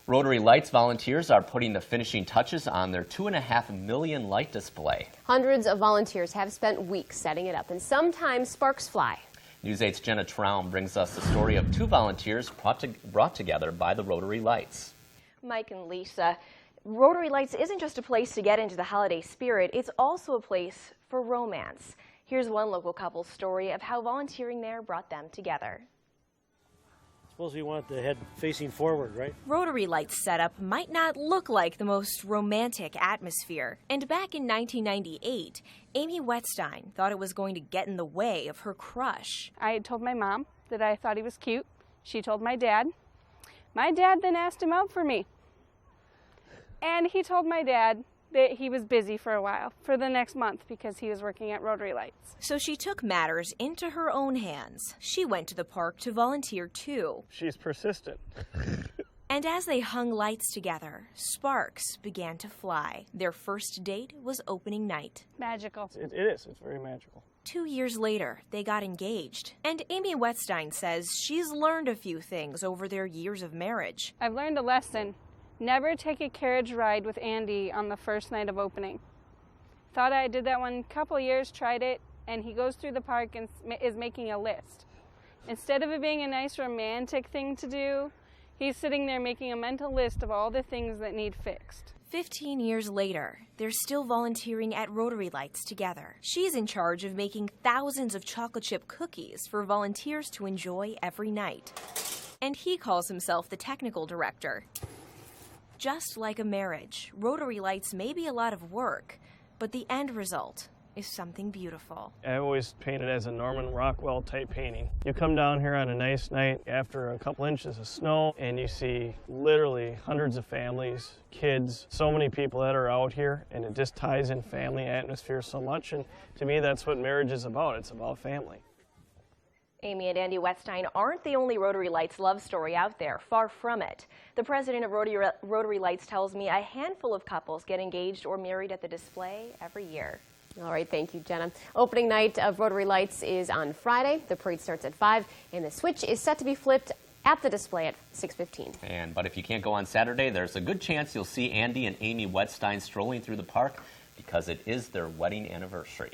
Rotary Lights volunteers are putting the finishing touches on their 2.5 million light display. Hundreds of volunteers have spent weeks setting it up, and sometimes sparks fly. News 8's Jenna Traum brings us the story of two volunteers brought together by the Rotary Lights. Mike and Lisa, Rotary Lights isn't just a place to get into the holiday spirit, it's also a place for romance. Here's one local couple's story of how volunteering there brought them together. Suppose we want the head facing forward, right? Rotary Lights setup might not look like the most romantic atmosphere. And back in 1998, Amy Wetstein thought it was going to get in the way of her crush. I had told my mom that I thought he was cute. She told my dad. My dad then asked him out for me. And he told my dad that he was busy for a while, for the next month, because he was working at Rotary Lights. So she took matters into her own hands. She went to the park to volunteer too. She's persistent. And as they hung lights together, sparks began to fly. Their first date was opening night. Magical. It is. It's very magical. 2 years later, they got engaged. And Amy Wetstein says she's learned a few things over their years of marriage. I've learned a lesson. Never take a carriage ride with Andy on the first night of opening. Thought I did that one couple years, tried it, and he goes through the park and is making a list. Instead of it being a nice romantic thing to do, he's sitting there making a mental list of all the things that need fixed. 15 years later, they're still volunteering at Rotary Lights together. She's in charge of making thousands of chocolate chip cookies for volunteers to enjoy every night. And he calls himself the technical director. Just like a marriage, Rotary Lights may be a lot of work, but the end result is something beautiful. I always paint it as a Norman Rockwell type painting. You come down here on a nice night after a couple inches of snow and you see literally hundreds of families, kids, so many people that are out here, and it just ties in family atmosphere so much. And to me, that's what marriage is about. It's about family. Amy and Andy Wetstein aren't the only Rotary Lights love story out there, far from it. The president of Rotary Lights tells me a handful of couples get engaged or married at the display every year. All right, thank you, Jenna. Opening night of Rotary Lights is on Friday. The parade starts at 5, and the switch is set to be flipped at the display at 6:15. But if you can't go on Saturday, there's a good chance you'll see Andy and Amy Wetstein strolling through the park because it is their wedding anniversary.